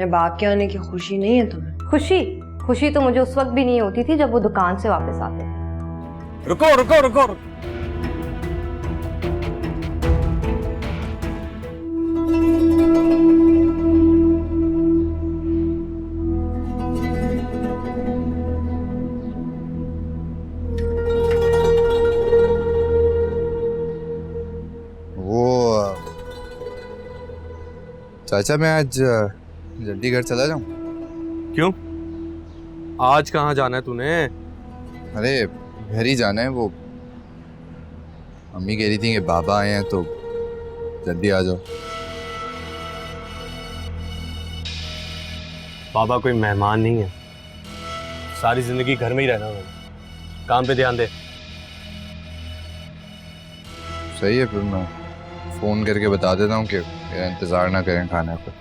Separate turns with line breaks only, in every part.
मेरे बाप के आने की खुशी नहीं है तुम्हें?
खुशी तो मुझे उस वक्त भी नहीं होती थी जब वो दुकान से वापस आते थे।
रुको रुको रुको, रुको।
चाचा मैं आज जल्दी घर चला जाऊं?
क्यों? आज कहाँ जाना है तूने?
अरे घर ही जाना है। वो मम्मी कह रही थी कि बाबा आए हैं तो जल्दी आ जाओ।
बाबा कोई मेहमान नहीं है, सारी जिंदगी घर में ही रहना है। काम पे ध्यान दे।
सही है, फिर मैं फोन करके बता देता हूँ कि मेरा इंतजार ना करें खाने पर।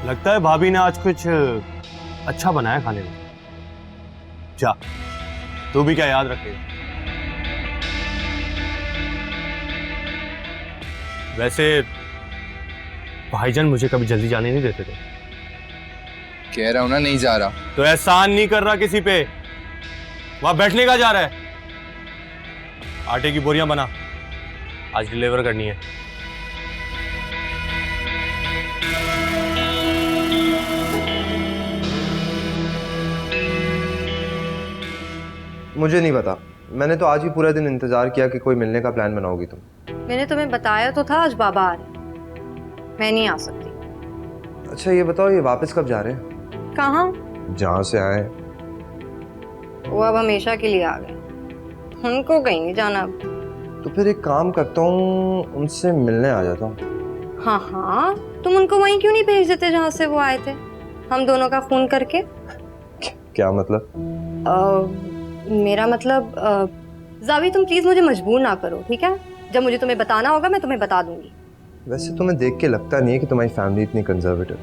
लगता है भाभी ने आज कुछ अच्छा बनाया खाने में। जा, तू भी क्या याद रखेगा। वैसे भाईजान मुझे कभी जल्दी जाने नहीं देते थे।
कह रहा हूँ ना नहीं जा रहा।
तो एहसान नहीं कर रहा किसी पे। वहां बैठने का जा रहा है। आटे की बोरियां बना, आज डिलीवर करनी है।
मुझे नहीं पता, मैंने तो आज ही पूरा दिन इंतजार किया कि कोई मिलने का प्लान बनाओगी तुम।
मैंने तुम्हें बताया तो था आज बाबा आ रहे, मैं नहीं आ सकती।
अच्छा ये बताओ, ये वापस कब जा रहे हैं?
कहाँ?
जहाँ से आए।
वो अब हमेशा के लिए आ गए, उनको कहीं नहीं जाना अब।
तो फिर एक काम करता हूँ, उनसे मिलने आ जाता हूँ।
हाँ, तुम उनको वहीं क्यों नहीं भेज देते जहाँ से वो आए थे, हम दोनों का खून करके?
क्या मतलब?
मेरा मतलब जावी, तुम प्लीज मुझे मजबूर ना करो, ठीक है? जब मुझे तुम्हें बताना होगा मैं तुम्हें बता दूंगी।
वैसे तुम्हें देख के लगता नहीं है कि तुम्हारी फैमिली इतनी कंजर्वेटिव।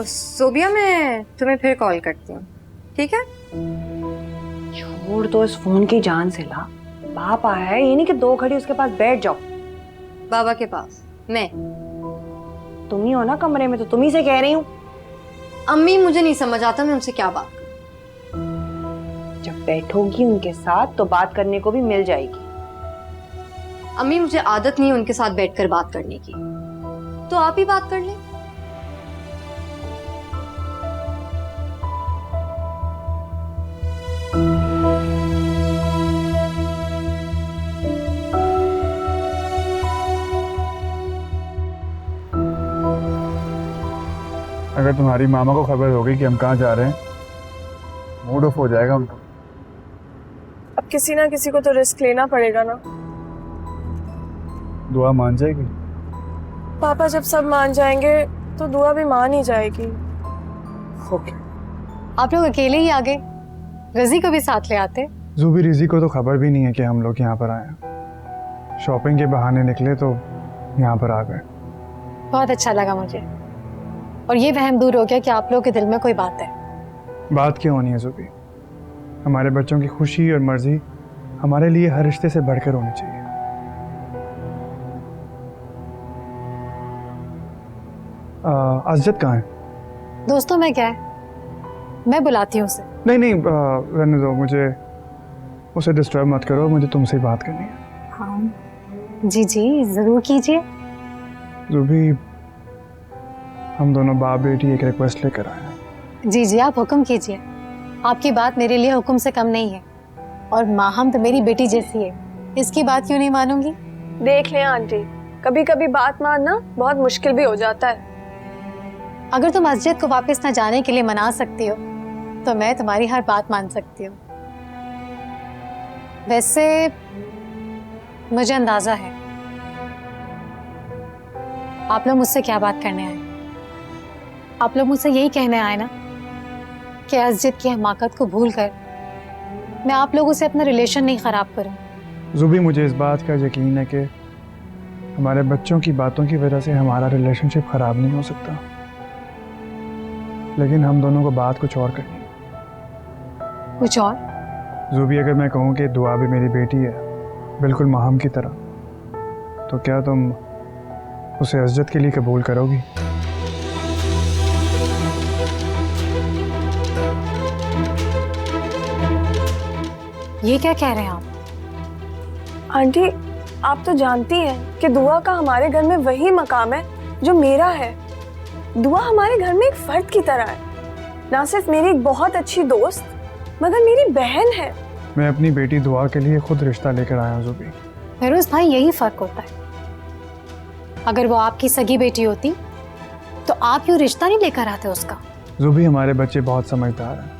सोबिया, मैं तुम्हें फिर कॉल करती हूँ, ठीक है?
छोड़ दो इस फोन की जान से ला। बाप आया है, ये नहीं कि 2 घड़ी उसके पास बैठ जाओ।
बाबा के पास? मैं?
तुम ही हो ना कमरे में, तो तुम ही से कह रही हूँ।
अम्मी, मुझे नहीं समझ आता मैं उनसे क्या बात करूं।
जब बैठोगी उनके साथ तो बात करने को भी मिल जाएगी।
अम्मी, मुझे आदत नहीं है उनके साथ बैठकर बात करने की, तो आप ही बात कर लें।
अगर तुम्हारी मामा को खबर होगी कि हम कहाँ जा रहे हैं, मूड ऑफ हो जाएगा उनका।
अब किसी ना किसी को तो रिस्क लेना पड़ेगा ना।
दुआ मान जाएगी?
पापा जब सब मान जाएंगे तो दुआ भी मान ही जाएगी।
ओके।
आप लोग अकेले ही आ गए, रजी को भी साथ ले आते।
जूबी रिजी को तो खबर भी नहीं है कि हम लोग यहाँ पर आए हैं। शॉपिंग के बहाने निकले तो यहाँ पर आ गए।
बहुत अच्छा लगा मुझे, और ये वहम दूर हो गया कि आप लोगों के दिल में कोई बात है।
बात क्यों होनी है जूबी? हमारे बच्चों की खुशी और मर्जी हमारे लिए हर रिश्ते से बढ़कर होनी चाहिए। अजद कहाँ है?
दोस्तों में क्या है, मैं बुलाती हूँ उसे।
नहीं रहने दो, मुझे उसे डिस्टर्ब मत करो, मुझे तुमसे बात करनी है।
हाँ जी जरूर कीजिए।
जूबी, हम दोनों बाप बेटी एक रिक्वेस्ट लेकर आए हैं।
जी आप हुक्म कीजिए। आपकी बात मेरे लिए हुक्म से कम नहीं है, और माहम तो मेरी बेटी जैसी है, इसकी बात क्यों नहीं मानूंगी?
देख लें आंटी, कभी कभी बात मानना बहुत मुश्किल भी हो जाता है।
अगर तुम मस्जिद को वापस ना जाने के लिए मना सकती हो तो मैं तुम्हारी हर बात मान सकती हूँ। वैसे मुझे अंदाजा है आप लोग मुझसे क्या बात करने आए। आप लोग मुझसे यही कहने आए ना कि अजद की हमाकत को भूलकर मैं आप लोगों से अपना रिलेशन नहीं खराब करूं।
जुबी, मुझे इस बात का यकीन है कि हमारे बच्चों की बातों की वजह से हमारा रिलेशनशिप खराब नहीं हो सकता, लेकिन हम दोनों को बात कुछ और करनी है।
कुछ और?
जुबी, अगर मैं कहूँ कि दुआ भी मेरी बेटी है, बिल्कुल माहम की तरह, तो क्या तुम उसे अज़्ज़त के लिए कबूल करोगी?
ये क्या कह रहे हैं आप?
आंटी, आप तो जानती हैं कि दुआ का हमारे घर में वही मकाम है जो मेरा है। दुआ हमारे घर में एक फर्द की तरह है, ना सिर्फ मेरी एक बहुत अच्छी दोस्त मगर मेरी बहन है।
मैं अपनी बेटी दुआ के लिए खुद रिश्ता लेकर आया हूँ ज़ुबी।
फिरोज भाई, यही फर्क होता है। अगर वो आपकी सगी बेटी होती तो आप यूँ रिश्ता नहीं लेकर आते उसका।
ज़ुबी, हमारे बच्चे बहुत समझदार हैं।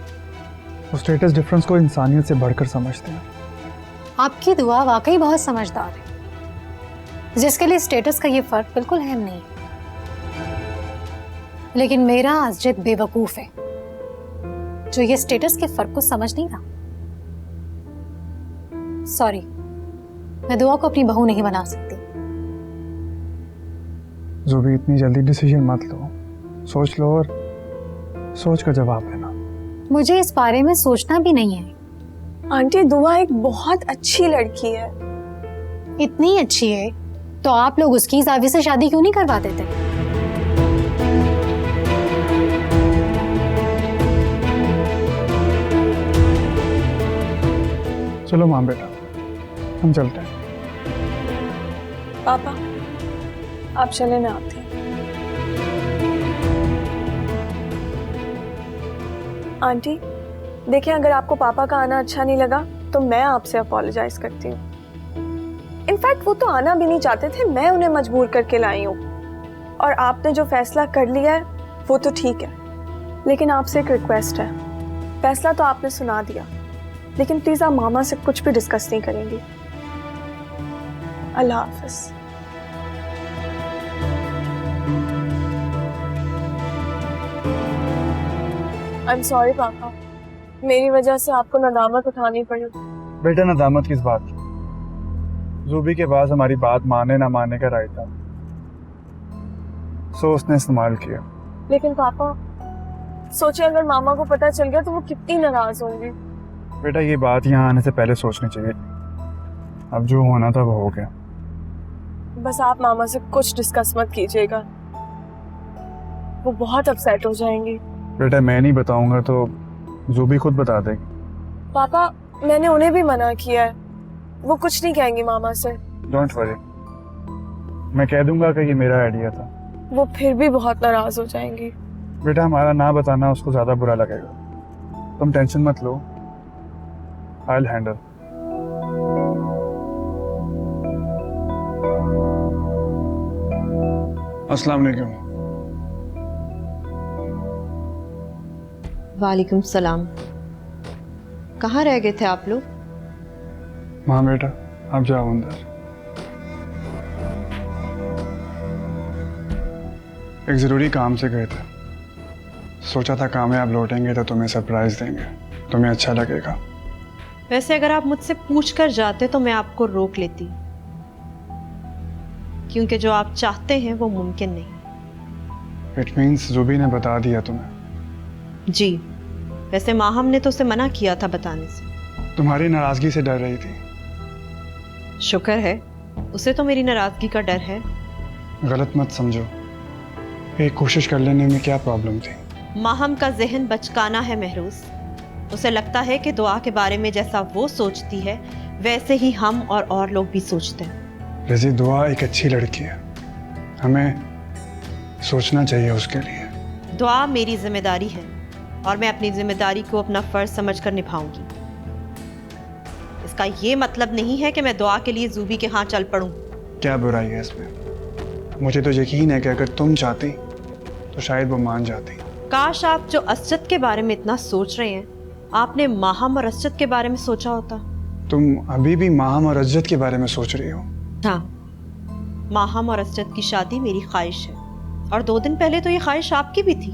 वो स्टेटस डिफरेंस को इंसानियत से बढ़कर समझते हैं।
आपकी दुआ वाकई बहुत समझदार है, जिसके लिए स्टेटस का ये फर्क बिल्कुल अहम नहीं है। लेकिन मेरा अज़्ज़त बेवकूफ है जो ये स्टेटस के फर्क को समझ नहीं रहा। सॉरी, मैं दुआ को अपनी बहू नहीं बना सकती।
ज़ुबी, इतनी जल्दी डिसीजन मत लो, सोच लो और सोच कर जवाब देना।
मुझे इस बारे में सोचना भी नहीं है।
आंटी, दुआ एक बहुत अच्छी लड़की है।
इतनी अच्छी है तो आप लोग उसकी जावी से शादी क्यों नहीं करवा देते?
चलो माँ बेटा, हम चलते हैं।
पापा, आप चले, मैं आती हूँ। आंटी देखिए, अगर आपको पापा का आना अच्छा नहीं लगा तो मैं आपसे अपोलोजाइज करती हूँ। इनफैक्ट वो तो आना भी नहीं चाहते थे, मैं उन्हें मजबूर करके लाई हूँ। और आपने जो फैसला कर लिया है वो तो ठीक है, लेकिन आपसे एक रिक्वेस्ट है। फैसला तो आपने सुना दिया, लेकिन प्लीज आप मामा से कुछ भी डिस्कस नहीं करेंगी। अल्लाह हाफिज। आई एम सॉरी पापा, मेरी वजह से आपको नदामत उठानी पड़ी।
बेटा, नदामत किस बात की? ज़ुबी के पास हमारी बात मानने ना मानने का राइट था, सो उसने इस्तेमाल किया।
लेकिन पापा सोचिए, अगर मामा को पता चल गया तो वो कितनी नाराज होंगी।
बेटा, ये बात यहाँ आने से पहले सोचनी चाहिए। अब जो होना था वो हो गया।
बस आप मामा से कुछ डिस्कस मत कीजिएगा, वो बहुत अपसेट हो जाएंगी।
बेटा, मैं नहीं बताऊंगा तो ज़ुबी खुद बता देगी।
पापा, मैंने उन्हें भी मना किया है, वो कुछ नहीं कहेंगी मामा से।
डोंट वरी, मैं कह दूंगा कि ये मेरा आइडिया था।
वो फिर भी बहुत नाराज हो जाएंगी।
बेटा, हमारा ना बताना उसको ज़्यादा बुरा लगेगा। तुम टेंशन मत लो, आई विल हैंडल। अस्सलाम वालेकुम।
वालेकुम सलाम। कहाँ रह गए थे आप लोग?
हाँ बेटा, आप जाओ अंदर। एक ज़रूरी काम से गए थे, सोचा था कामयाब लौटेंगे तो तुम्हें सरप्राइज देंगे, तुम्हें अच्छा लगेगा।
वैसे अगर आप मुझसे पूछ कर जाते तो मैं आपको रोक लेती, क्योंकि जो आप चाहते हैं वो मुमकिन नहीं।
इट मीन्स ज़ुबी ने बता दिया तुम्हें?
जी, वैसे माहम ने तो उसे मना किया था बताने से।
तुम्हारी नाराज़गी से डर रही थी।
शुक्र है, उसे तो मेरी नाराज़गी का डर है।
गलत मत समझो, एक कोशिश कर लेने में क्या प्रॉब्लम थी?
माहम का जहन बचकाना है महरूस। उसे लगता है कि दुआ के बारे में जैसा वो सोचती है वैसे ही हम और लोग भी सोचते हैं।
रज़ी, दुआ एक अच्छी लड़की है, हमें सोचना चाहिए उसके लिए।
दुआ मेरी जिम्मेदारी है और मैं अपनी जिम्मेदारी को अपना फर्ज समझकर निभाऊंगी। इसका ये मतलब नहीं है कि मैं दुआ के लिए ज़ुबी के यहाँ चल पड़ूं।
क्या बुराई है इसमें? मुझे तो यकीन है कि अगर तुम चाहती तो शायद वो मान जाती।
काश आप जो असजद के बारे में इतना सोच रहे हैं, आपने माहम और असजद के बारे में सोचा होता।
तुम अभी भी माहम और अज़्ज़त के बारे में सोच रही हो?
हाँ, माहम और असजद की शादी मेरी ख्वाहिश है और 2 दिन पहले तो ये ख्वाहिश आपकी भी थी।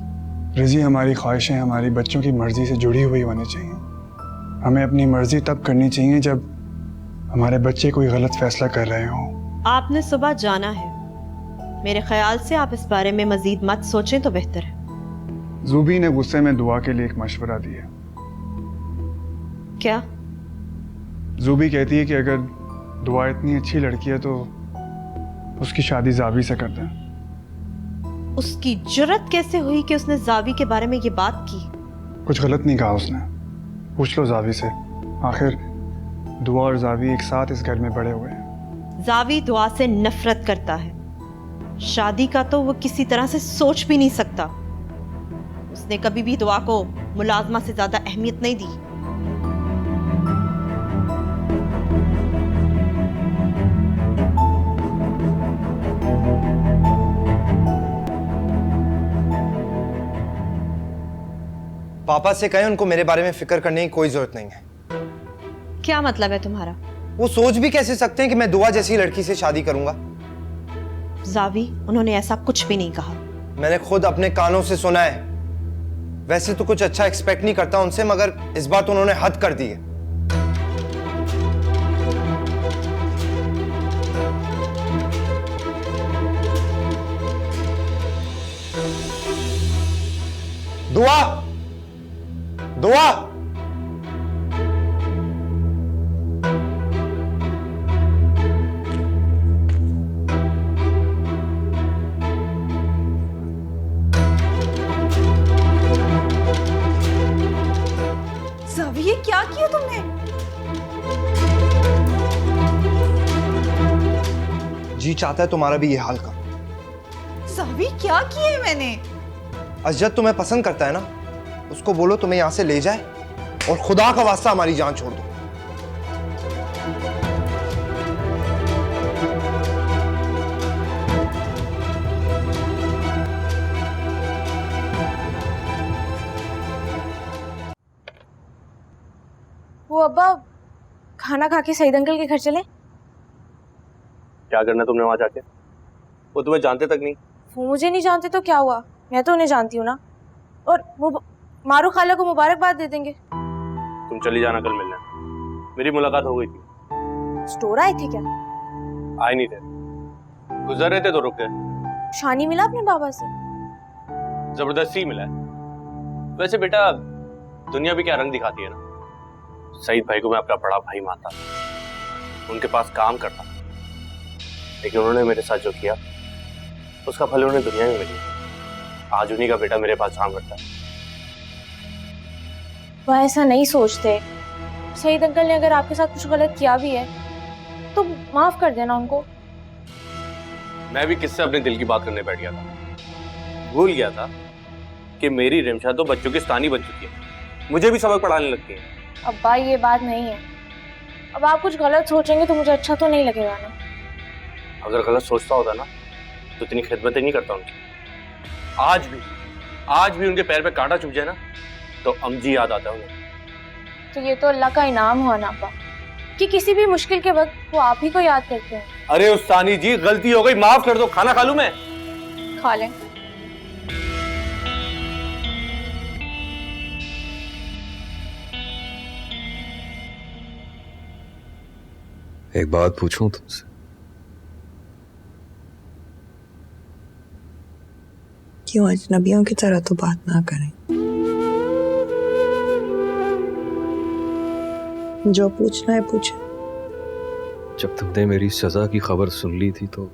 रज़ी, हमारी ख्वाहिशें हमारी बच्चों की मर्जी से जुड़ी हुई होनी चाहिए। हमें अपनी मर्जी तब करनी चाहिए जब हमारे बच्चे कोई गलत फैसला कर रहे हों।
आपने सुबह जाना है, मेरे ख्याल से आप इस बारे में मजीद मत सोचें तो बेहतर है।
ज़ुबी ने गुस्से में दुआ के लिए एक मशवरा दिया।
क्या?
ज़ुबी कहती है कि अगर दुआ इतनी अच्छी लड़की है तो उसकी शादी जावी से कर दें।
उसकी जुर्रत कैसे हुई कि उसने जावी के बारे में ये बात की?
कुछ गलत नहीं कहा उसने, पूछ लो जावी से। आखिर दुआ और जावी एक साथ इस घर में बड़े हुए हैं।
जावी दुआ से नफरत करता है, शादी का तो वो किसी तरह से सोच भी नहीं सकता। उसने कभी भी दुआ को मुलाजमा से ज्यादा अहमियत नहीं दी।
पापा से कहें उनको मेरे बारे में फिक्र करने की कोई जरूरत नहीं है।
क्या मतलब है तुम्हारा?
वो सोच भी कैसे सकते हैं कि मैं दुआ जैसी लड़की से शादी करूंगा?
जावी, उन्होंने ऐसा कुछ भी नहीं कहा।
मैंने खुद अपने कानों से सुना है। वैसे तो कुछ अच्छा एक्सपेक्ट नहीं करता उनसे, मगर इस बार तो उन्होंने हद कर दी है। दुआ, दुआ,
जावी, ये क्या किया तुमने?
जी चाहता है तुम्हारा भी ये हाल का।
जावी, क्या किया है मैंने?
अजद तुम्हें पसंद करता है ना, उसको बोलो तुम्हें यहां से ले जाए और खुदा का वास्ता हमारी जान छोड़ दो।
वो अब्बा, खाना खा के सईद अंकल के घर चले।
क्या करना तुमने वहां जाके? वो तुम्हें जानते तक नहीं।
वो मुझे नहीं जानते तो क्या हुआ, मैं तो उन्हें जानती हूँ ना। और मारू खाला को मुबारकबाद दे देंगे।
तुम चली जाना कल मिलने, मेरी मुलाकात हो गई थी।
स्टोर आए थे क्या?
आए नहीं थे, गुजर रहे थे तो रुक गए।
शानी मिला अपने बाबा से?
जबरदस्ती मिला है। वैसे बेटा, दुनिया भी क्या रंग दिखाती है ना। सईद भाई को मैं अपना बड़ा भाई मानता था, उनके पास काम करता, लेकिन उन्होंने मेरे साथ जो किया उसका फल उन्हें दुनिया में मिली। आज उन्हीं का बेटा मेरे पास काम करता है।
वह ऐसा नहीं सोचते। सईद अंकल ने अगर आपके साथ कुछ गलत किया भी है तो माफ कर देना उनको।
मैं भी किससे अपने दिल की बात करने बैठ गया था, भूल गया था कि मेरी रिमशा तो बच्चों की स्थानी बन चुकी है, मुझे भी सबक पढ़ाने लगती है।
अब्बा, ये बात नहीं है। अब आप कुछ गलत सोचेंगे तो मुझे अच्छा तो नहीं लगेगा ना।
अगर गलत सोचता होता ना तो इतनी खिदमतें नहीं करता उनकी। आज भी उनके पैर पे कांटा चुभ जाए ना तो अमजी याद आता है उन्हें।
तो ये तो अल्लाह का इनाम हुआ ना अब्बा, कि किसी भी मुश्किल के वक्त वो आप ही को याद करते हैं।
अरे उस्तानी जी, गलती हो गई, माफ कर दो। खाना खा लूं मैं?
खा लें।
एक बात पूछूं तुमसे?
क्यों अजनबियों की तरह तो बात ना करें। जो पूछना है पूछे।
जब तुमने मेरी सजा की खबर सुन ली थी तो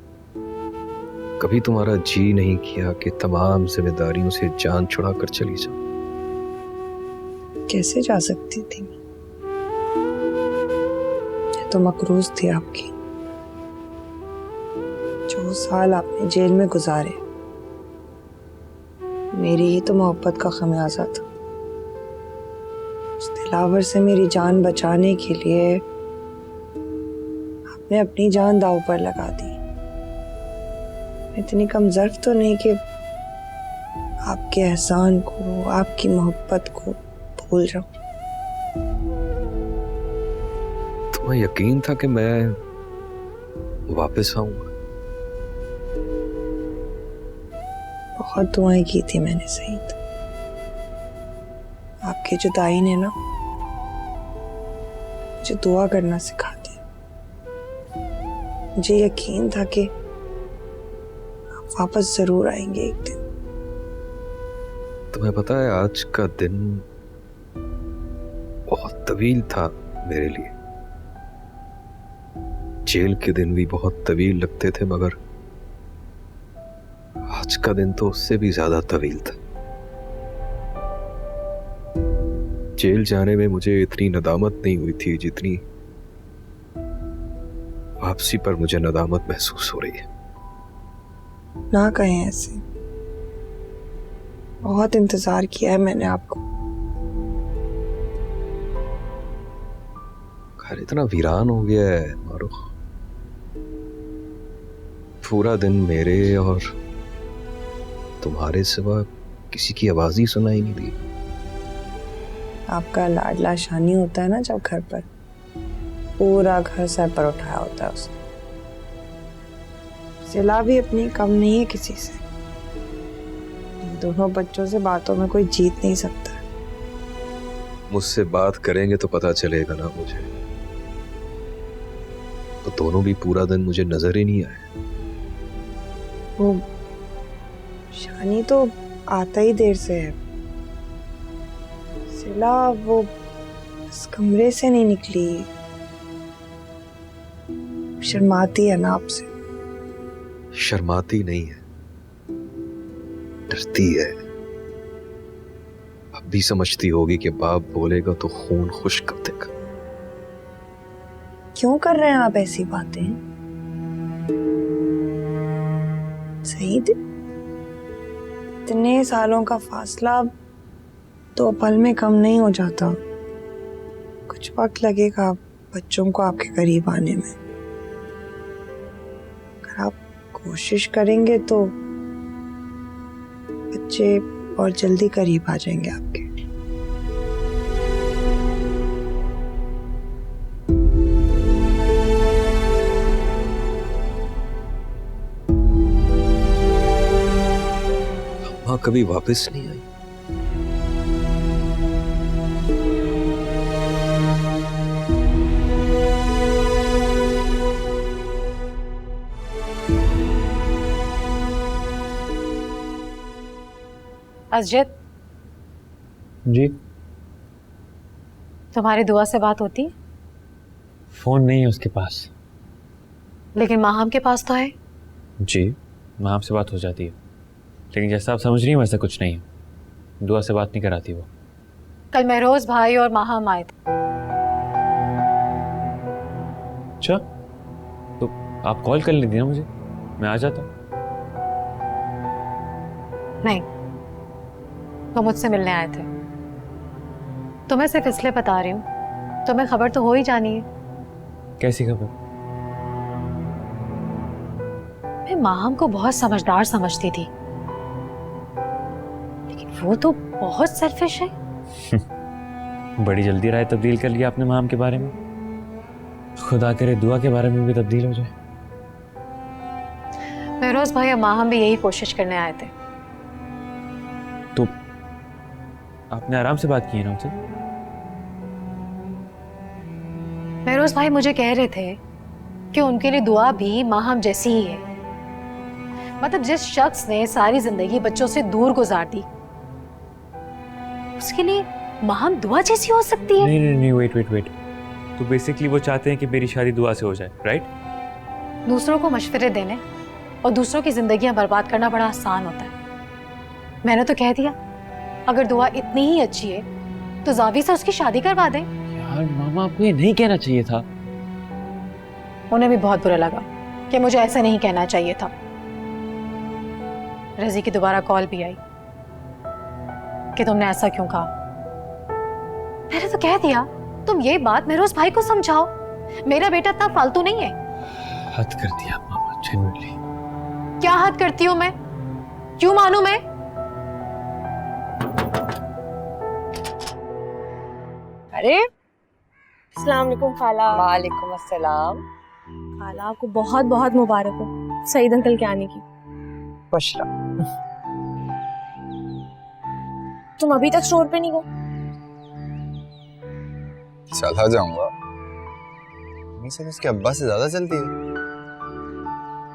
कभी तुम्हारा जी नहीं किया कि तमाम जिम्मेदारियों से जान छुड़ा कर चली जाओ?
कैसे जा सकती थी मैं? तो मकरूज थी आपकी। जो साल आपने जेल में गुजारे मेरी ही तो मोहब्बत का खमियाजा था। उस दिलावर से मेरी जान बचाने के लिए आपने अपनी जान दांव पर लगा दी। इतनी कमजोर तो नहीं कि आपके एहसान को, आपकी मोहब्बत को भूल जाऊं।
तुम्हें यकीन था कि मैं वापस आऊंगा?
बहुत दुआएं की थी मैंने सईद। आपकी जुदाई ने ना मुझे दुआ करना सिखा दिया। मुझे यकीन था कि आप वापस जरूर आएंगे एक दिन।
तुम्हें पता है, आज का दिन बहुत तवील था मेरे लिए। जेल के दिन भी बहुत तवील लगते थे, मगर आज का दिन तो उससे भी ज्यादा तवील था। जेल जाने में मुझे इतनी नदामत नहीं हुई थी जितनी वापसी पर मुझे नदामत महसूस हो रही है।
ना कहें ऐसे, बहुत इंतजार किया है मैंने आपको।
घर इतना वीरान हो गया है मारूख। पूरा दिन मेरे और तुम्हारे सिवा किसी की आवाज ही सुनाई नहीं दी।
आपका लाडला शानी होता है ना जब घर पर, पूरा घर सर पर उठाया होता है उसने। सिला भी अपनी कम नहीं है किसी से। इन दोनों बच्चों से बातों में कोई जीत नहीं सकता।
मुझसे बात करेंगे तो पता चलेगा ना मुझे। तो दोनों भी पूरा दिन मुझे नजर ही नहीं आए।
वो शानी तो आता ही देर से है। सिला वो इस कमरे से नहीं निकली, शर्माती है ना आपसे।
शर्माती नहीं है, डरती है। अब भी समझती होगी कि बाप बोलेगा तो खून खुश्क कर देगा।
क्यों कर रहे हैं आप ऐसी बातें? सही थे, इतने सालों का फासला तो पल में कम नहीं हो जाता। कुछ वक्त लगेगा बच्चों को आपके करीब आने में। अगर आप कोशिश करेंगे तो बच्चे और जल्दी करीब आ जाएंगे आपके।
अम्मा कभी वापस नहीं आई।
असजिद,
जी
तुम्हारी दुआ से बात होती है?
फोन नहीं है उसके पास।
लेकिन माहम के पास तो है।
जी माँ आपसे बात हो जाती है, लेकिन जैसा आप समझ रही हैं वैसा कुछ नहीं है। दुआ से बात नहीं कराती वो।
कल महरोज भाई और माहम आए थे।
अच्छा तो आप कॉल कर लेती ना मुझे, मैं आ जाता।
नहीं, वो मुझसे मिलने आए थे। तुम्हें सिर्फ इसलिए बता रही हूँ, तुम्हें खबर तो हो ही जानी है।
कैसी खबर?
मैं माहम को बहुत समझदार समझती थी, लेकिन वो तो बहुत सेल्फिश है।
बड़ी जल्दी राय तब्दील कर लिया आपने माम के बारे में। खुदा करे दुआ के बारे में भी तब्दील हो जाए।
महरोज भाई और माहम भी यही कोशिश करने आए थे।
तो आपने आराम से बात की है ना उनसे?
महरोज भाई मुझे कह रहे थे कि उनके लिए दुआ भी माहम जैसी ही है। मतलब जिस शख्स ने सारी जिंदगी बच्चों से दूर गुजार दी, उसके लिए माहम दुआ जैसी हो सकती है?
नहीं वेट। तो बेसिकली वो चाहते हैं कि मेरी शादी दुआ से हो जाए, राइट?
दूसरों को मशवरे देने और दूसरों की जिंदगियां बर्बाद करना बड़ा आसान होता है। मैंने तो कह दिया, अगर दुआ इतनी ही अच्छी है तो जावी से उसकी शादी करवा दें।
यार मामा, आपको ये नहीं कहना चाहिए था।
उन्हें भी बहुत बुरा लगा कि मुझे ऐसा नहीं कहना चाहिए था। रजी की दोबारा कॉल भी आई कि तुमने ऐसा क्यों कहा। मैंने तो कह दिया, तुम ये बात महरोज भाई को समझाओ, मेरा बेटा इतना फालतू नहीं है।
हद कर दिया मामा, जेन्युइनली।
क्या हद करती हूँ मैं? क्यों मानूं मैं?
अरे
अस्सलाम वालेकुम खाला।
वालेकुम अस्सलाम।
खाला आपको बहुत बहुत मुबारक हो सईद अंकल के आने की।
खुश रहो।
तुम अभी तक स्टोर पे नहीं गए?
चला जाऊंगा। से उसके अब्बा से ज्यादा चलती है।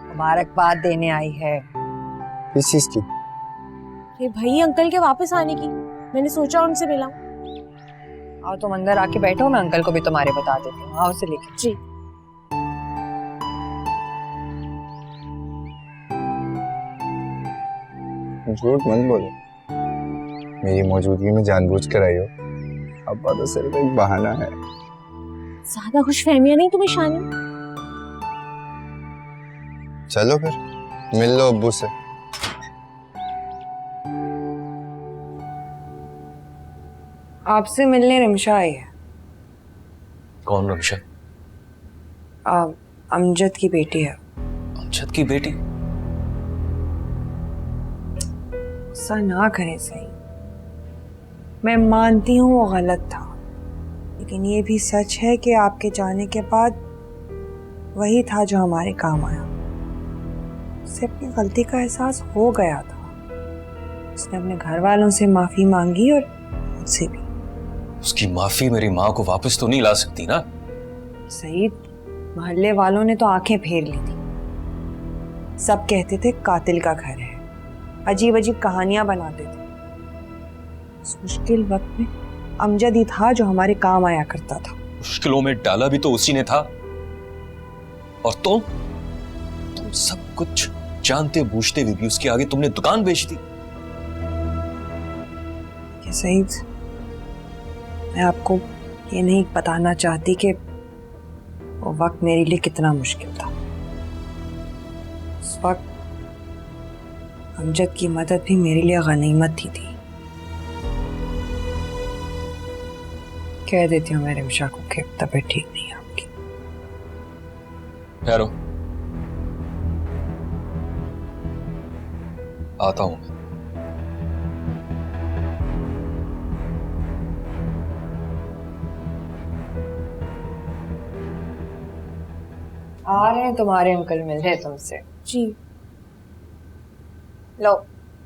मुबारकबाद देने आई है।
किस चीज की?
ये भाई अंकल के वापस आने की। मैंने सोचा उनसे मिलाऊं।
और तुम अंदर आके बैठो, मैं अंकल को भी तुम्हारे बता देती हूँ। आओ से लेके।
जी।
झूठ मत बोलो, मेरी मौजूदगी में जानबूझ कर आई हो। अब्बा तो सिर्फ एक बहाना है।
ज्यादा खुशफहमियां नहीं तुम्हें शानी?
चलो फिर मिल लो अब्बू से।
आपसे मिलने रिमशा आई है।
कौन रमशा?
अमजद की बेटी है।
अमजद की बेटी?
गुस्सा ना करें सही, मैं मानती हूँ वो गलत था, लेकिन ये भी सच है कि आपके जाने के बाद वही था जो हमारे काम आया। उसे अपनी गलती का एहसास हो गया था। उसने अपने घर वालों से माफी मांगी और मुझसे भी।
उसकी माफी मेरी माँ को वापस तो नहीं ला सकती ना?
सईद, मोहल्ले वालों ने तो आंखें फेर ली थी। सब कहते थे कातिल का घर है, अजीब अजीब कहानियां बनाते थे। उस मुश्किल वक्त में अमजद ही था जो हमारे काम आया करता था।
मुश्किलों में डाला भी तो उसी ने था। और तुम सब कुछ जानते बूझते हुए भी उसके आगे तुमने दुकान बेच दी।
सईद, मैं आपको ये नहीं बताना चाहती कि वो वक्त मेरे लिए कितना मुश्किल था। उस वक्त अमजद की मदद भी मेरे लिए गनीमत ही थी। कह देती हूँ मैं रिमशा को कि तबीयत ठीक नहीं है आपकी।
ठहरो, आता हूं मैं।
आ रहे हैं तुम्हारे अंकल, मिल रहे हैं तुमसे।
जी।
लो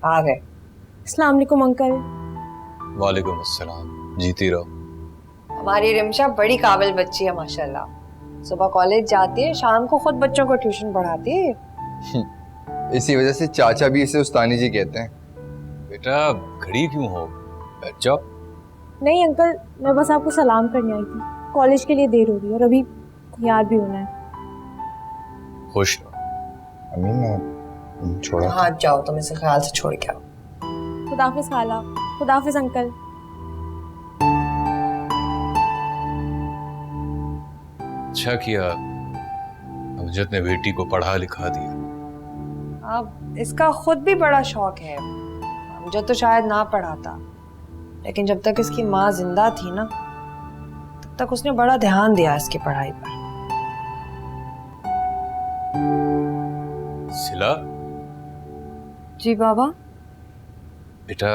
आ गए।
अस्सलाम वालेकुम अंकल।
वालेकुम अस्सलाम, जीती रहो।
हमारी रिमशा बड़ी काबिल बच्ची है माशाल्लाह। सुबह कॉलेज जाती है, शाम को खुद बच्चों को ट्यूशन पढ़ाती है।
इसी वजह से चाचा भी इसे उस्तानी जी कहते हैं।
बेटा खड़ी क्यों हो, बैठ जाओ।
नहीं अंकल, मैं बस आपको सलाम करने आई थी। कॉलेज के लिए देर हो रही है और अभी तैयार भी होना है।
खुश रहो।
अम्मी मैं छोड़ा।
हाँ जाओ, तुम इसे ख्याल से छोड़ के आओ।
खुदाफिज खाला। खुदाफिज अंकल।
अच्छा किया अमजद ने बेटी को पढ़ा लिखा दिया।
अब इसका खुद भी बड़ा शौक है। अमजद तो शायद ना पढ़ाता, लेकिन जब तक इसकी माँ जिंदा थी ना, तब तक उसने बड़ा ध्यान दिया इसकी पढ़ाई पर।
सिला,
जी बाबा।
बेटा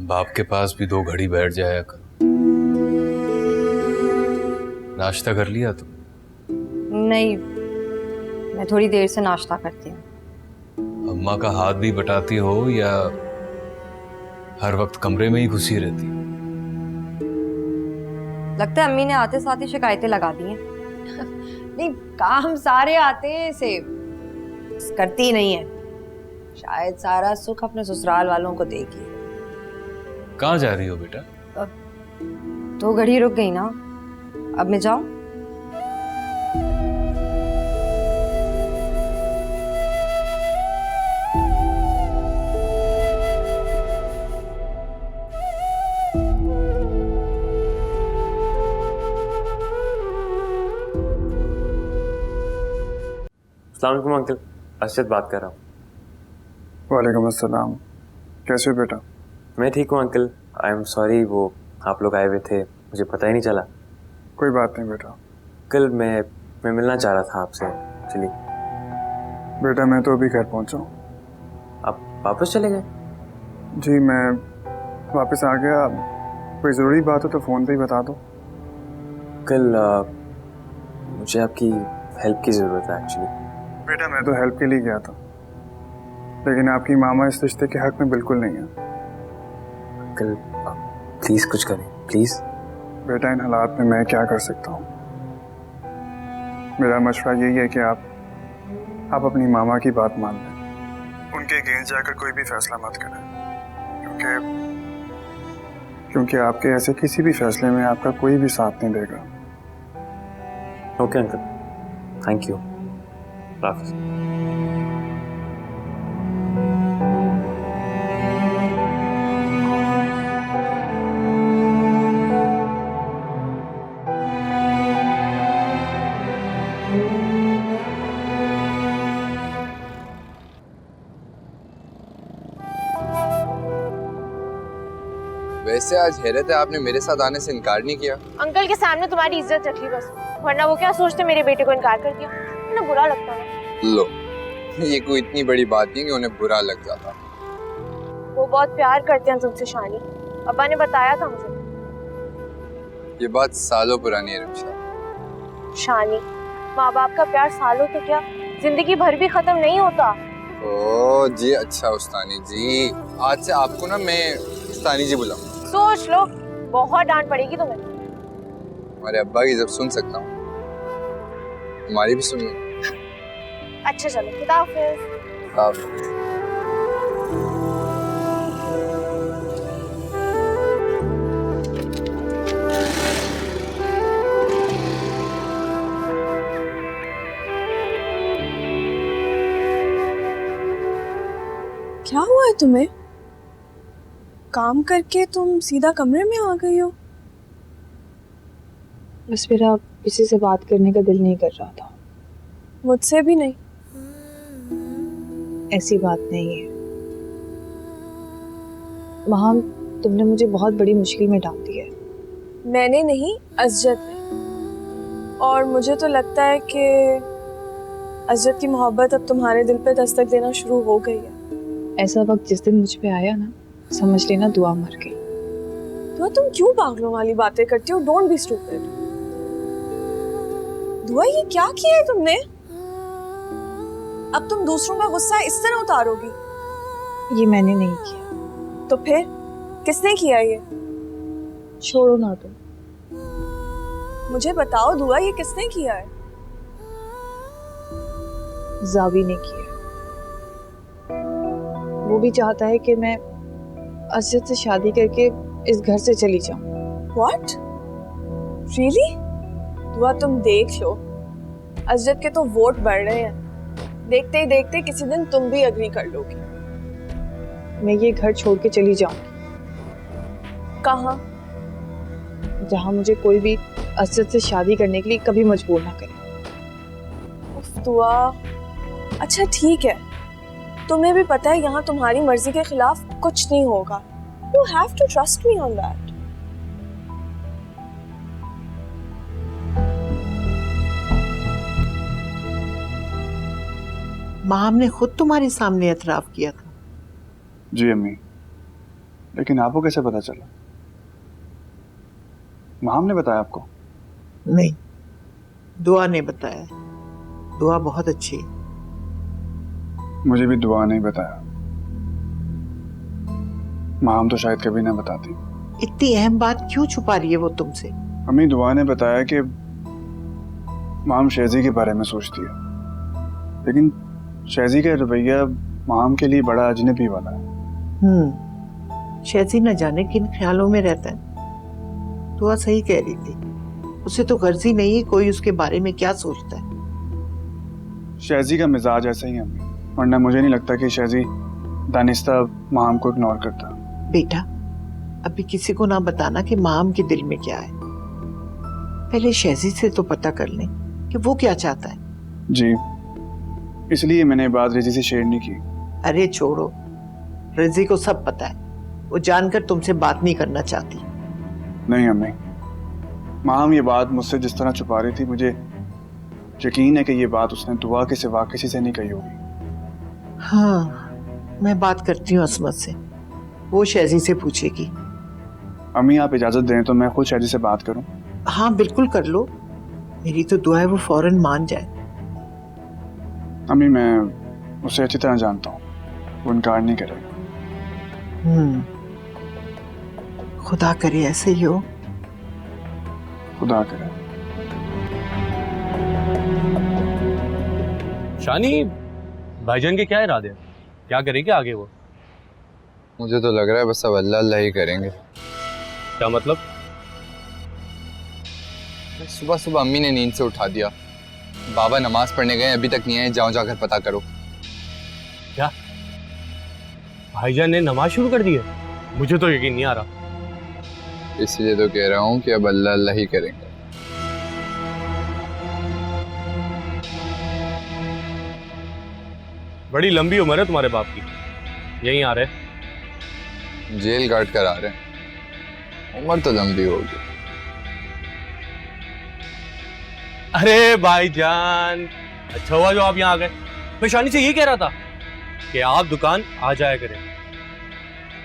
बाप के पास भी 2 घड़ी बैठ जाया कर। नाश्ता कर लिया तुम?
नहीं, मैं थोड़ी देर से नाश्ता करती हूँ।
अम्मा का हाथ भी बटाती हो या हर वक्त कमरे में ही घुसी रहती?
लगता है अम्मी ने आते साथ ही शिकायतें लगा दी हैं। नहीं, काम सारे आते हैं, इसे करती नहीं है। शायद सारा सुख अपने ससुराल वालों को देगी।
कहाँ जा रही हो बेटा?
2 घड़ी रुक गई ना, अब मैं जाऊं?
अस्सलाम वालेकुम अंकल, अर्शद बात कर रहा हूँ।
वालेकुम अस्सलाम। कैसे हो बेटा?
मैं ठीक हूँ अंकल। आई एम सॉरी, वो आप लोग आए हुए थे, मुझे पता ही नहीं चला।
कोई बात नहीं बेटा।
कल मैं मिलना चाह रहा था आपसे एक्चुअली।
बेटा मैं तो अभी घर पहुंचा हूँ।
आप वापस चले गए?
जी मैं वापस आ गया। कोई ज़रूरी बात हो तो फ़ोन पे ही बता दो।
कल मुझे आपकी हेल्प की ज़रूरत है एक्चुअली।
बेटा मैं तो हेल्प के लिए गया था, लेकिन आपकी मामा इस रिश्ते के हक में बिल्कुल नहीं है।
कल प्लीज़ कुछ करें प्लीज़।
बेटा इन हालात में मैं क्या कर सकता हूँ? मेरा मशवरा यही है कि आप अपनी मामा की बात मान लें। उनके अगेंस्ट जाकर कोई भी फैसला मत करें, क्योंकि आपके ऐसे किसी भी फैसले में आपका कोई भी साथ नहीं देगा।
Okay uncle, thank you. हाफिज़।
वैसे आज हैरत है आपने मेरे साथ आने से इनकार नहीं किया।
अंकल के सामने तुम्हारी इज्जत रखी बस, वरना वो क्या सोचते मेरे बेटे को इनकार कर दिया, उन्हें बुरा लगता ना।
लो, ये कोई इतनी बड़ी बात नहीं कि उन्हें बुरा लग जाता।
वो बहुत प्यार करते हैं तुमसे शानी, अब्बा ने बताया था मुझे।
ये बात सालों पुरानी है रिक्शा।
शानी, माँ बाप का प्यार सालों तो क्या जिंदगी भर भी खत्म नहीं होता।
ओ जी, अच्छा उस्तानी जी, आज से आपको ना मैं उस्तानी जी बुलाऊंगा।
सोच लो, बहुत डांट पड़ेगी तुम्हें।
हमारे अब्बा की जब सुन सकता हूँ, हमारी भी सुन लो।
अच्छा चलो, खुदा हाफिज।
आप
क्या हुआ है तुम्हें? काम करके तुम सीधा कमरे में आ गई हो?
बस मेरा किसी से बात करने का दिल नहीं कर रहा था।
मुझसे भी नहीं।
ऐसी बात नहीं है वहाँ, तुमने मुझे बहुत बड़ी मुश्किल में डाल दिया है।
मैंने नहीं, अज़रत ने। और मुझे तो लगता है कि अज़रत की मोहब्बत अब तुम्हारे दिल पे दस्तक देना शुरू हो गई है।
ऐसा वक्त जिस दिन मुझ पे आया ना, समझ लेना दुआ मर गई।
दुआ, तुम क्यों पागलों वाली बातें करती हो? Don't be stupid. दुआ, ये क्या किया है तुमने? अब तुम दूसरों का गुस्सा इस तरह उतारोगी?
ये मैंने नहीं किया।
तो फिर किसने किया ये?
छोड़ो ना तुम।
मुझे बताओ दुआ, ये किसने किया है?
जावी ने किया। वो भी चाहता है कि मैं अज़रत से शादी करके इस घर से चली जाऊं।
What? Really? दुआ, तुम देख लो, अज़रत के तो वोट बढ़ रहे हैं। देखते ही देखते किसी दिन तुम भी अग्री कर लोगी।
मैं ये घर छोड़ के चली जाऊंगी।
कहाँ?
जहाँ मुझे कोई भी अज़रत से शादी करने के लिए कभी मजबूर ना करे।
उफ दुआ, अच्छा ठीक है, तुम्हें भी पता है यहाँ तुम्हारी मर्जी के खिलाफ कुछ नहीं होगा। You have to trust me on that.
माम ने खुद तुम्हारे सामने एतराफ किया था।
जी अम्मी, लेकिन आपको कैसे पता चला? माम ने बताया आपको?
नहीं, दुआ ने बताया। दुआ बहुत अच्छी है।
मुझे भी दुआ नहीं बताया। माम तो शायद कभी ना बताती।
इतनी अहम बात क्यों छुपा रही है वो तुमसे?
अम्मी, दुआ ने बताया कि माम शहजी के बारे में सोचती है, लेकिन शहजी का रवैया माम के लिए बड़ा अजनबी वाला है।
शहजी न जाने किन ख्यालों में रहता है। दुआ सही कह रही थी, उसे तो गर्जी नहीं है कोई उसके बारे में क्या सोचता है।
शहजी का मिजाज ऐसा ही है अम्मी, वरना मुझे नहीं लगता कि शहजी दानिस्ता माम को इग्नोर करता।
बेटा, अभी किसी को ना बताना कि माम के दिल में क्या है। पहले शहजी से तो पता कर लें कि वो क्या चाहता है।
जी, इसलिए मैंने बात रजी से शेयर नहीं की।
अरे छोड़ो, रजी को सब पता है। वो जानकर तुमसे बात नहीं करना चाहती।
नहीं अम्मी, माम ये बात मुझसे जिस तरह छुपा रही थी, मुझे यकीन है कि ये बात उसने दुआ के सिवा किसी से नहीं कही होगी।
हाँ, मैं बात करती हूँ असमत से, वो शहजी से पूछेगी।
अम्मी, आप इजाजत दें तो मैं खुद शहजी से बात करूं?
हाँ बिल्कुल कर लो, मेरी तो दुआ है वो फौरन मान जाए।
अम्मी, मैं उसे अच्छी तरह जानता हूँ, वो इनकार नहीं करेगा।
खुदा करे ऐसे ही हो।
खुदा करे।
शानी, भाईजान के क्या इरादे हैं? क्या करेंगे आगे वो?
मुझे तो लग रहा है बस अब अल्लाह अल्लाह ही करेंगे।
क्या मतलब?
सुबह सुबह अम्मी ने नींद से उठा दिया। बाबा नमाज पढ़ने गए, अभी तक नहीं आए, जाओ जाकर पता करो।
क्या भाईजान ने नमाज शुरू कर दी है? मुझे तो यकीन नहीं आ रहा।
इसलिए तो कह रहा हूँ कि अब अल्लाह अल्लाह ही करेंगे।
बड़ी लंबी उम्र है तुम्हारे बाप की। यहीं आ रहे?
जेल काट कर आ रहे हैं। उम्र तो लंबी होगी।
अरे भाईजान, अच्छा हुआ जो आप यहाँ आ गए। मैं शानी से यही कह रहा था कि आप दुकान आ जाया करें।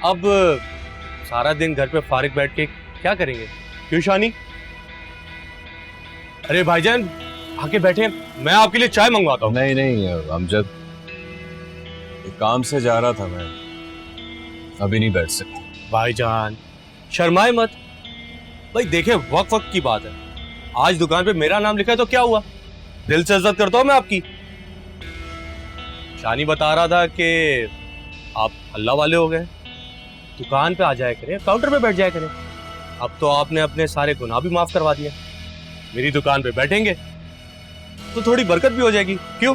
अब सारा दिन घर पे फारिग बैठ के क्या करेंगे, क्यों शानी? अरे भाईजान आके बैठे, मैं आपके लिए चाय मंगवाता हूँ।
नहीं नहीं अमजद, काम से जा रहा था मैं, अभी नहीं बैठ सकता।
भाईजान शर्माए मत भाई, देखे वक्त वक्त की बात है। आज दुकान पे मेरा नाम लिखा है तो क्या हुआ, दिल से इज्जत करता हूं मैं आपकी। शानी बता रहा था कि आप अल्लाह वाले हो गए, दुकान पे आ जाया करें, काउंटर पे बैठ जाया करें। अब तो आपने अपने सारे गुनाह भी माफ करवा दिए। मेरी दुकान पे बैठेंगे तो थोड़ी बरकत भी हो जाएगी, क्यों?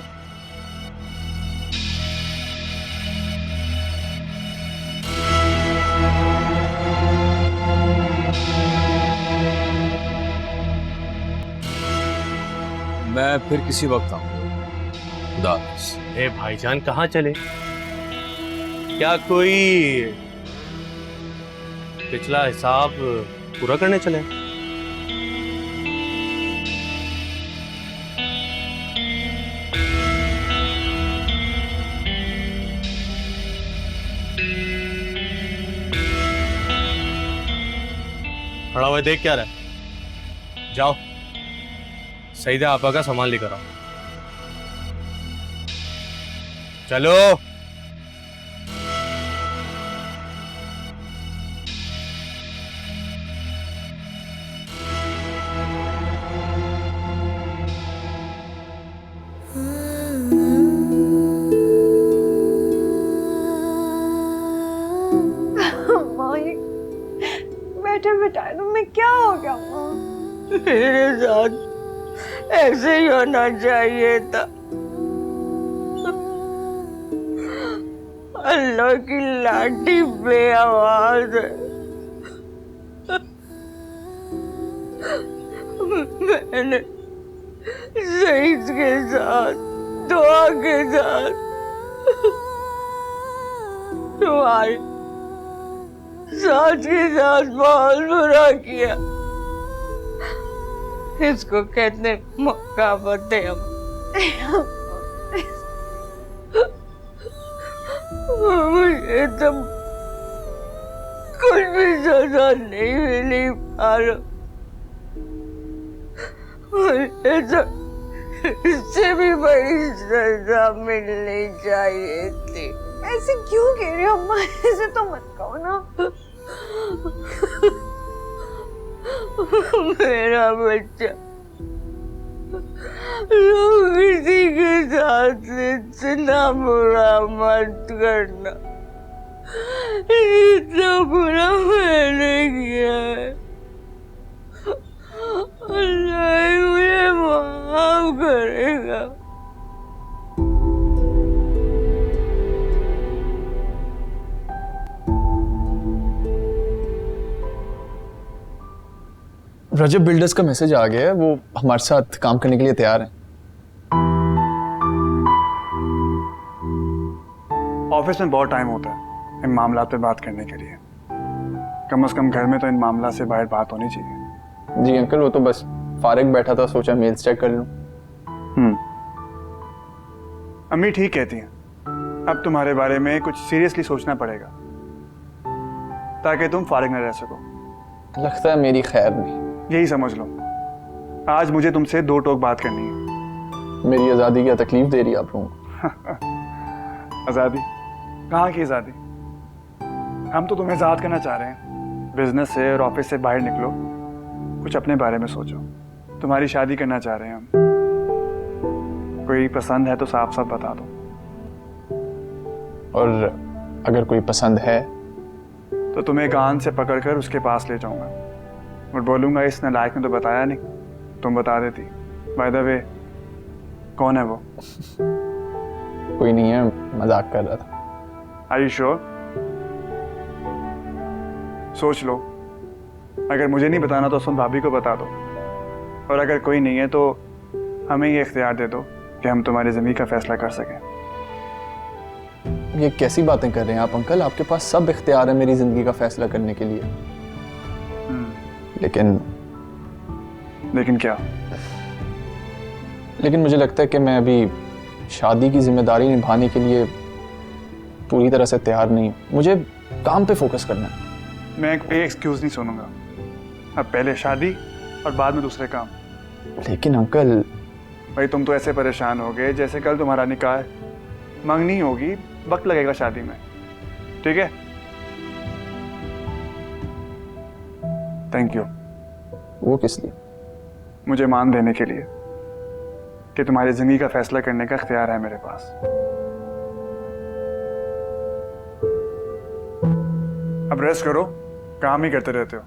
मैं फिर किसी वक्त आऊंगा। खुदा हाफिज।
ए भाईजान कहाँ चले? क्या कोई पिछला हिसाब पूरा करने चले? खड़ा हुआ देख क्या रहा है? जाओ सईदा आपा का सामान लेकर आओ। चलो।
बैठे बैठाए तो मैं क्या हो गया माँ? मेरे साथ ऐसे ही होना चाहिए था। अल्लाह की लाठी पे आवाज है। मैंने सईद के साथ, दुआ के साथ तुम्हारी सास के साथ बहुत बुरा किया। इसको कहते मुकाबत है। मुझे तो कुछ भी सजा नहीं मिली मारो, मुझे तो इससे भी बड़ी सजा मिलनी चाहिए थी। ऐसे क्यों कह रही हो अम्मा? ऐसे तो मत कहो ना। मेरा बच्चा लोग किसी के साथ इतना बुरा मत करना, इतना बुरा मैंने किया है। अल्लाह मुझे माफ करेगा।
रजब बिल्डर्स का मैसेज आ गया है, वो हमारे साथ काम करने के लिए तैयार हैं।
ऑफिस में बहुत टाइम होता है इन मामलों पे बात करने के लिए। कम से कम घर में तो इन मामला से बाहर बात होनी चाहिए।
जी अंकल, वो तो बस फारिग बैठा था, सोचा मेल्स चेक कर लूं।
अम्मी ठीक कहती हैं, अब तुम्हारे बारे में कुछ सीरियसली सोचना पड़ेगा ताकि तुम फारिग न रह सको।
लगता है मेरी खैर नहीं।
यही समझ लो, आज मुझे तुमसे दो टोक बात करनी है।
मेरी आज़ादी क्या तकलीफ दे रही है आप लोगों को?
आज़ादी? कहाँ की आज़ादी? हम तो तुम्हें आज़ाद करना चाह रहे हैं। बिजनेस से और ऑफिस से बाहर निकलो, कुछ अपने बारे में सोचो। तुम्हारी शादी करना चाह रहे हैं हम। कोई पसंद है तो साफ साफ बता दो।
और अगर कोई पसंद है
तो तुम्हें कान से पकड़कर उसके पास ले जाऊंगा और बोलूंगा इस नालायक ने तो बताया नहीं, तुम बता देती। बाय द वे, कौन है वो?
कोई नहीं है, मजाक कर रहा था।
Are you sure? सोच लो, अगर मुझे नहीं बताना तो सुन भाभी को बता दो, और अगर कोई नहीं है तो हमें ये इख्तियार दे दो कि हम तुम्हारी ज़मीन का फैसला कर सकें।
ये कैसी बातें कर रहे हैं आप अंकल? आपके पास सब इख्तियार है मेरी जिंदगी का फैसला करने के लिए।
लेकिन क्या?
लेकिन मुझे लगता है कि मैं अभी शादी की जिम्मेदारी निभाने के लिए पूरी तरह से तैयार नहीं हूँ। मुझे काम पे फोकस करना है।
मैं कोई एक्सक्यूज नहीं सुनूंगा। अब पहले शादी और बाद में दूसरे काम।
लेकिन अंकल,
भाई तुम तो ऐसे परेशान हो गए जैसे कल तुम्हारा निकाह है। मंगनी होगी, वक्त लगेगा शादी में, ठीक है? Thank you.
वो किस लिए?
मुझे मान देने के लिए कि तुम्हारी जिंदगी का फैसला करने का इख्तियार है मेरे पास। अब रेस्ट करो, काम ही करते रहते हो।